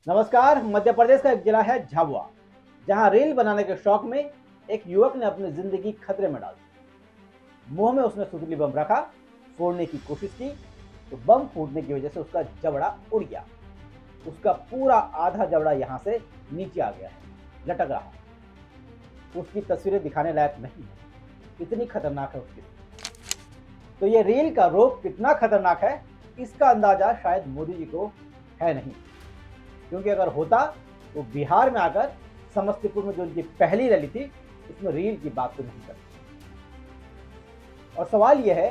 नमस्कार। मध्य प्रदेश का एक जिला है झाबुआ, जहां रील बनाने के शौक में एक युवक ने अपनी जिंदगी खतरे में डाल दी। मुंह में उसने सुतली बम रखा, फोड़ने की कोशिश की तो बम फूटने की वजह से उसका जबड़ा उड़ गया। उसका पूरा आधा जबड़ा यहां से नीचे आ गया है, लटक रहा है। उसकी तस्वीरें दिखाने लायक नहीं है, इतनी खतरनाक है उसकी। तो ये रील का रोग कितना खतरनाक है, इसका अंदाजा शायद मोदी जी को है नहीं, क्योंकि अगर होता तो बिहार में आकर समस्तीपुर में जो उनकी पहली रैली थी उसमें रील की बात तो नहीं करते। और सवाल यह है,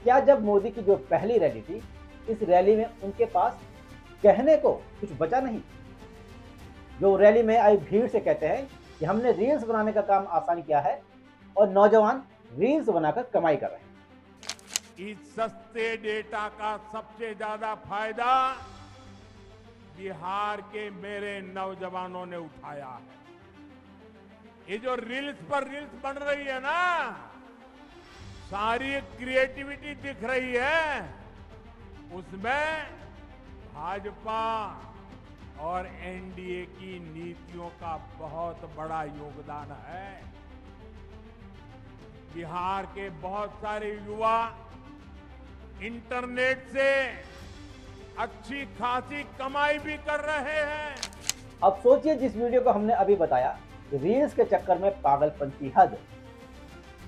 क्या जब मोदी की जो पहली रैली थी, इस रैली में उनके पास कहने को कुछ बचा नहीं? जो रैली में आई भीड़ से कहते हैं कि हमने रील्स बनाने का काम आसान किया है और नौजवान रील्स बनाकर कमाई कर रहे हैं। इस सस्ते डेटा का सबसे ज्यादा फायदा बिहार के मेरे नौजवानों ने उठाया है। ये जो रील्स पर रील्स बन रही है ना, सारी क्रिएटिविटी दिख रही है, उसमें भाजपा और एनडीए की नीतियों का बहुत बड़ा योगदान है। बिहार के बहुत सारे युवा इंटरनेट से अच्छी खासी कमाई भी कर रहे हैं। अब सोचिए, जिस वीडियो को हमने अभी बताया कि रील्स के चक्कर में पागलपन की हद,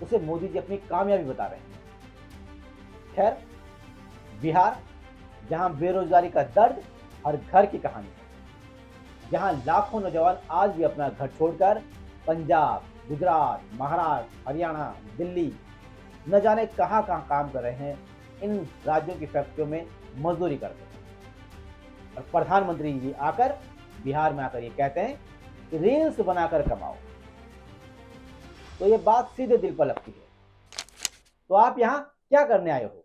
उसे मोदी जी अपनी कामयाबी बता रहे हैं। खैर, बिहार जहां बेरोजगारी का दर्द हर घर की कहानी है, जहां लाखों नौजवान आज भी अपना घर छोड़कर पंजाब, गुजरात, महाराष्ट्र, हरियाणा, दिल्ली न जाने कहां कहां काम कर रहे हैं, इन राज्यों की फैक्ट्रियों में मजदूरी करते हैं। और प्रधानमंत्री जी आकर बिहार में आकर ये कहते हैं कि रील्स बनाकर कमाओ, तो ये बात सीधे दिल पर लगती है। तो आप यहाँ क्या करने आए हो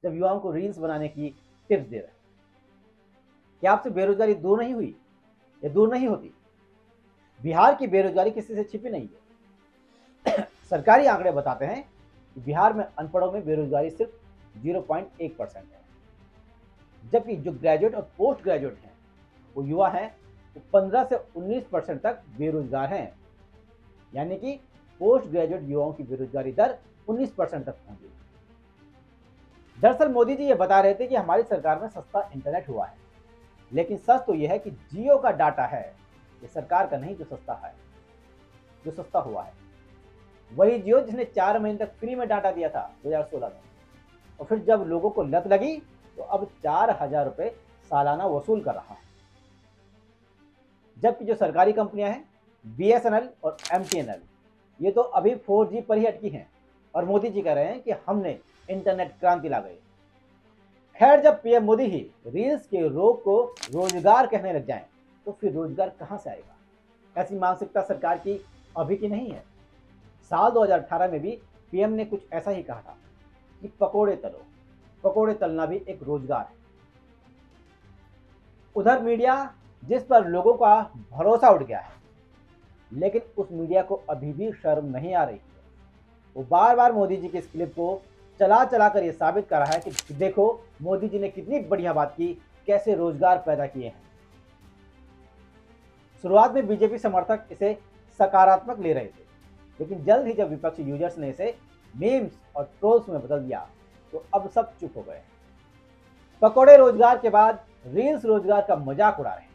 जब युवाओं को रील्स बनाने की टिप्स दे रहे हैं? क्या आपसे बेरोजगारी दूर नहीं हुई या दूर नहीं होती? बिहार की बेरोजगारी किसी से छिपी नहीं है। सरकारी आंकड़े बताते हैं कि बिहार में अनपढ़ों में बेरोजगारी सिर्फ 0.1% है, जबकि जो ग्रेजुएट और पोस्ट ग्रेजुएट हैं, वो युवा हैं, वो 15 से 19% तक बेरोजगार हैं। यानी कि पोस्ट ग्रेजुएट युवाओं की बेरोजगारी दर 19% तक पहुंच गई। दरअसल मोदी जी ये बता रहे थे कि हमारी सरकार में सस्ता इंटरनेट हुआ है, लेकिन सच तो यह है कि जियो का डाटा है, ये सरकार का नहीं जो सस्ता हुआ है। वही जियो जिसने 4 महीने तक फ्री में डाटा दिया था 2016 में, और फिर जब लोगों को लत लगी तो अब 4,000 रुपए सालाना वसूल कर रहा है। जबकि जो सरकारी कंपनियां हैं, बीएसएनएल और एमटीएनएल, ये तो अभी 4G पर ही अटकी हैं, और मोदी जी कह रहे हैं कि हमने इंटरनेट क्रांति ला गई। खैर, जब पीएम मोदी ही रील्स के रोग को रोजगार कहने लग जाएं, तो फिर रोजगार कहां से आएगा? ऐसी मानसिकता सरकार की अभी की नहीं है। साल 2018 में भी पीएम ने कुछ ऐसा ही कहा था कि पकोड़े तलो, पकोड़े तलना भी एक रोजगार है। उधर मीडिया, जिस पर लोगों का भरोसा उठ गया है, लेकिन उस मीडिया को अभी भी शर्म नहीं आ रही है। वो बार बार मोदी जी की इस क्लिप को चला चला कर ये साबित कर रहा है कि देखो मोदी जी ने कितनी बढ़िया बात की, कैसे रोजगार पैदा किए हैं। शुरुआत में बीजेपी समर्थक इसे सकारात्मक ले रहे थे, लेकिन जल्द ही जब विपक्षी यूजर्स ने इसे मीम्स और ट्रोल्स में बदल दिया, तो अब सब चुप हो गए। पकोड़े रोजगार के बाद रील्स रोजगार का मजाक उड़ा रहे हैं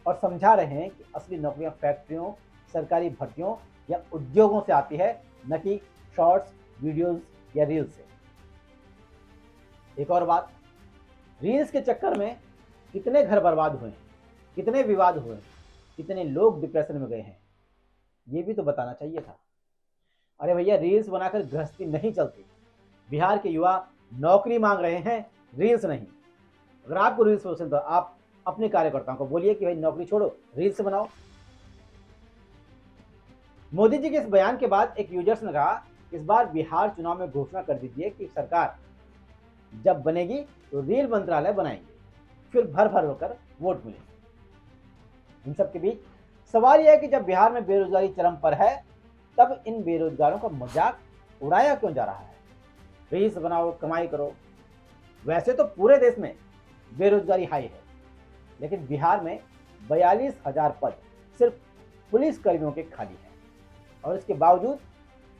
और समझा रहे हैं कि असली नौकरियां फैक्ट्रियों, सरकारी भर्तियों या उद्योगों से आती है, न कि शॉर्ट्स, वीडियोस या रील्स से। एक और बात, रील्स के चक्कर में कितने घर बर्बाद हुए हैं, कितने विवाद हुए हैं, कितने लोग डिप्रेशन में गए हैं, ये भी तो बताना चाहिए था। अरे भैया, रील्स बनाकर गृहस्थी नहीं चलती। बिहार के युवा नौकरी मांग रहे हैं, रील्स नहीं। अगर आपको रील्स पसंद तो आप अपने कार्यकर्ताओं को बोलिए कि भाई नौकरी छोड़ो, रील्स बनाओ। मोदी जी के इस बयान के बाद एक यूजर्स ने कहा, इस बार बिहार चुनाव में घोषणा कर दीजिए कि सरकार जब बनेगी तो रील मंत्रालय बनाएंगे, फिर भर भर होकर वोट मिलेंगे। इन सब के बीच सवाल यह है कि जब बिहार में बेरोजगारी चरम पर है, तब इन बेरोजगारों का मजाक उड़ाया क्यों जा रहा है? रील्स बनाओ, कमाई करो। वैसे तो पूरे देश में बेरोजगारी हाई है, लेकिन बिहार में 42,000 पद सिर्फ पुलिस कर्मियों के खाली हैं। और इसके बावजूद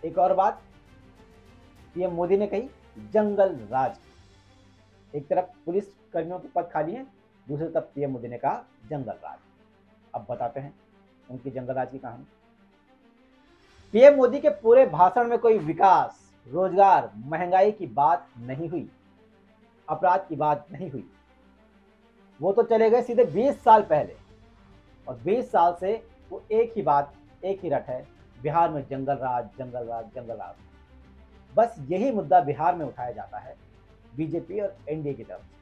एक और बात पीएम मोदी ने कही, जंगल राज। एक तरफ पुलिस कर्मियों के पद खाली हैं, दूसरी तरफ पीएम मोदी ने कहा जंगल राज। अब बताते हैं उनकी जंगल राज की कहानी। पीएम मोदी के पूरे भाषण में कोई विकास, रोजगार, महंगाई की बात नहीं हुई, अपराध की बात नहीं हुई। वो तो चले गए सीधे 20 साल पहले, और 20 साल से वो एक ही बात, एक ही रट है, बिहार में जंगल राज, जंगल राज, जंगल राज। बस यही मुद्दा बिहार में उठाया जाता है बीजेपी और एनडीए की तरफ से।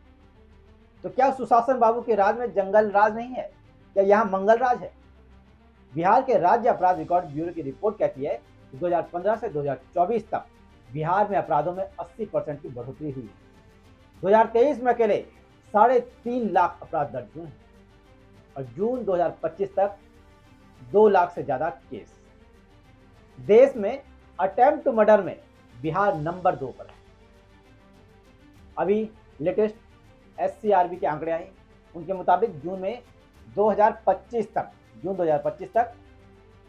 तो क्या सुशासन बाबू के राज में जंगल राज नहीं है? क्या यहाँ मंगल राज है? बिहार के राज्य अपराध रिकॉर्ड ब्यूरो की रिपोर्ट कहती है कि 2015 से 2024 तक बिहार में अपराधों में 80% की बढ़ोतरी हुई है। 2023 में अकेले 3.5 लाख अपराध दर्ज हुए हैं और जून 2025 तक 2 लाख से ज्यादा केस। देश में अटेम्प्ट टू मर्डर में बिहार नंबर 2 पर है। अभी लेटेस्ट एससीआरबी के आंकड़े आए, उनके मुताबिक जून 2025 तक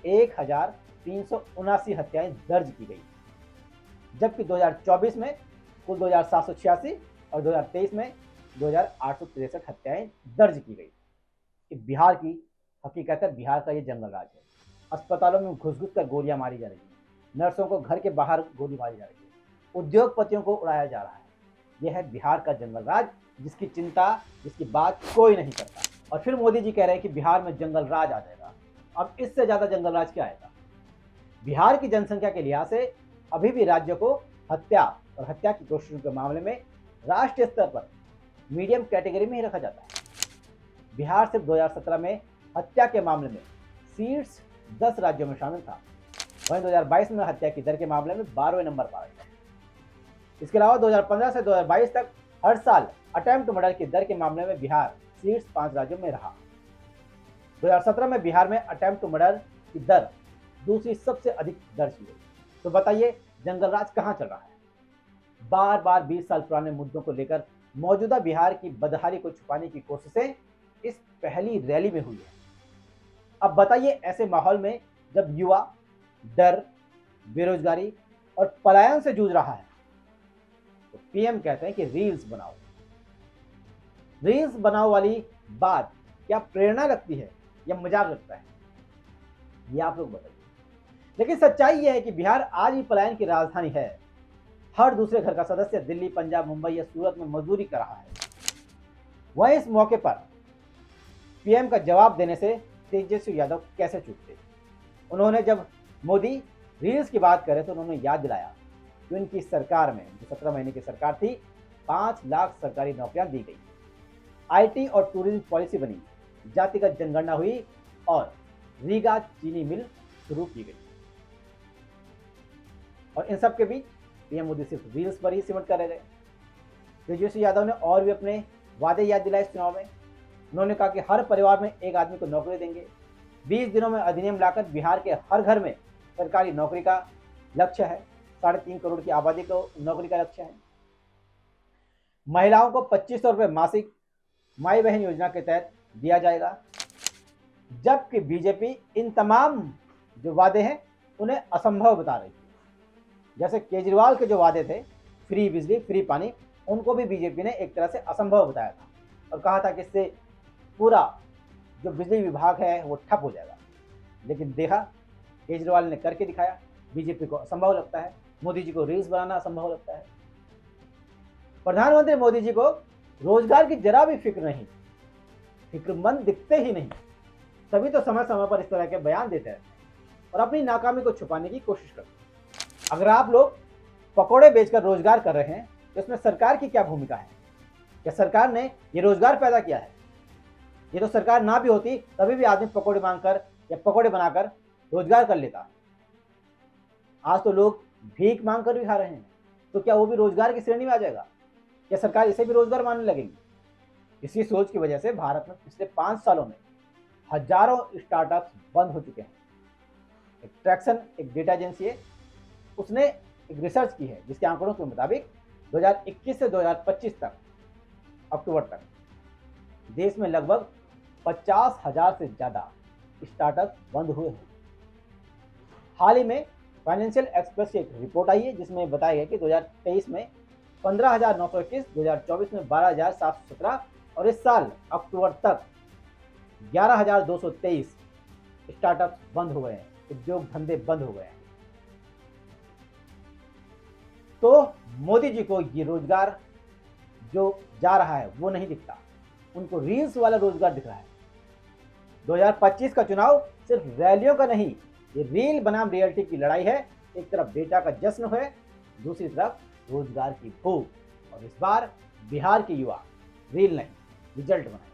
1,379 हत्याएं दर्ज की गई, जबकि 2024 में कुल 2,786 और 2023 में 2,863 हत्याएं दर्ज की गई। कि बिहार की हकीकत है, बिहार का ये जंगल राज है। अस्पतालों में घुस घुस कर गोलियां मारी जा रही हैं, नर्सों को घर के बाहर गोली मारी जा रही है, उद्योगपतियों को उड़ाया जा रहा है। यह है बिहार का जंगल राज, जिसकी चिंता, जिसकी बात कोई नहीं करता। और फिर मोदी जी कह रहे हैं कि बिहार में जंगल राज आ जाएगा। अब इससे ज्यादा जंगल राज क्या आएगा? बिहार की जनसंख्या के लिहाज से अभी भी राज्य को हत्या और हत्या की कोशिशों के मामले में राष्ट्रीय स्तर पर मीडियम कैटेगरी में ही रखा जाता है। बिहार सिर्फ 2017 में हत्या के मामले में शीर्ष 10 राज्यों में शामिल था। वहीं 2022 में हत्या की दर के मामले में 12वें नंबर पर आया। इसके अलावा 2015 से 2022 तक हर साल अटेम्प्ट मर्डर की दर के मामले में बिहार शीर्ष 5 राज्यों में रहा। 2017 में बिहार में अटेम्प्ट टू मर्डर की दर दूसरी सबसे अधिक दर्ज की गई। तो बताइए जंगल राज कहां चल रहा है? बार बार 20 साल पुराने मुद्दों को लेकर मौजूदा बिहार की बदहाली को छुपाने की कोशिशें इस पहली रैली में हुई है। अब बताइए ऐसे माहौल में जब युवा डर, बेरोजगारी और पलायन से जूझ रहा है, तो पीएम कहते हैं कि रील्स बनाओ। रील्स बनाओ वाली बात क्या प्रेरणा लगती है या मजाक लगता है? ये आप लोग बताइए। लेकिन सच्चाई यह है कि बिहार आज भी पलायन की राजधानी है। हर दूसरे घर का सदस्य दिल्ली, पंजाब, मुंबई या सूरत में मजदूरी कर रहा है। वहीं इस मौके पर पीएम का जवाब देने से तेजस्वी यादव कैसे चूकते? उन्होंने जब मोदी रील्स की बात करे तो उन्होंने याद दिलाया कि उनकी सरकार में, जो 17 महीने की सरकार थी, 5 लाख सरकारी नौकरियां दी गई, आईटी और टूरिज्म पॉलिसी बनी, जातिगत जनगणना हुई और रीगा चीनी मिल शुरू की गई। और इन सब के बीच पीएम मोदी सिर्फ रील्स पर ही सिमट कर रह गए। तेजस्वी यादव ने और भी अपने वादे याद दिलाए इस चुनाव में। उन्होंने कहा कि हर परिवार में एक आदमी को नौकरी देंगे, 20 दिनों में अधिनियम लाकर बिहार के हर घर में सरकारी नौकरी का लक्ष्य है, 3.5 करोड़ की आबादी को नौकरी का लक्ष्य है। महिलाओं को 2500 रुपये मासिक माई बहन योजना के तहत दिया जाएगा। जबकि बीजेपी इन तमाम जो वादे हैं उन्हें असंभव बता रही है। जैसे केजरीवाल के जो वादे थे, फ्री बिजली, फ्री पानी, उनको भी बीजेपी ने एक तरह से असंभव बताया था और कहा था कि इससे पूरा जो बिजली विभाग है वो ठप हो जाएगा। लेकिन देखा, केजरीवाल ने करके दिखाया। बीजेपी को असंभव लगता है, मोदी जी को रील्स बनाना असंभव लगता है। प्रधानमंत्री मोदी जी को रोजगार की जरा भी फिक्र नहीं, फिक्रमंद दिखते ही नहीं। तभी तो समय समय पर इस तरह के बयान देते हैं और अपनी नाकामी को छुपाने की कोशिश करते हैं। अगर आप लोग पकौड़े बेचकर रोजगार कर रहे हैं तो इसमें सरकार की क्या भूमिका है? क्या सरकार ने ये रोजगार पैदा किया है? ये तो सरकार ना भी होती तभी भी आदमी पकौड़े मांगकर या पकौड़े बनाकर रोजगार कर लेता। आज तो लोग भीख मांग कर भी खा रहे हैं, तो क्या वो भी रोजगार की श्रेणी में आ जाएगा? क्या सरकार इसे भी रोजगार मानने लगेगी? इसी सोच की वजह से भारत में पिछले 5 सालों में हजारों स्टार्टअप्स बंद हो चुके हैं। एक ट्रैक्सन, एक डेटा एजेंसी है, उसने एक रिसर्च की है जिसके आंकड़ों के मुताबिक 2021 से 2025 तक, अक्टूबर तक, देश में लगभग 50,000 से ज्यादा स्टार्टअप बंद हुए हैं। हाल ही में फाइनेंशियल एक्सप्रेस की एक रिपोर्ट आई है जिसमें बताया गया कि 2023 में 15,921, 2024 में 12,717 और इस साल अक्टूबर तक 11,223 स्टार्टअप बंद हुए हैं, उद्योग धंधे बंद हुए हैं। तो मोदी जी को ये रोजगार जो जा रहा है वो नहीं दिखता, उनको रील्स वाला रोजगार दिख रहा है। 2025 का चुनाव सिर्फ रैलियों का नहीं, ये रील बनाम रियलिटी की लड़ाई है। एक तरफ बेटा का जश्न है, दूसरी तरफ रोजगार की भूख। और इस बार बिहार के युवा रील नहीं, रिजल्ट बनाए।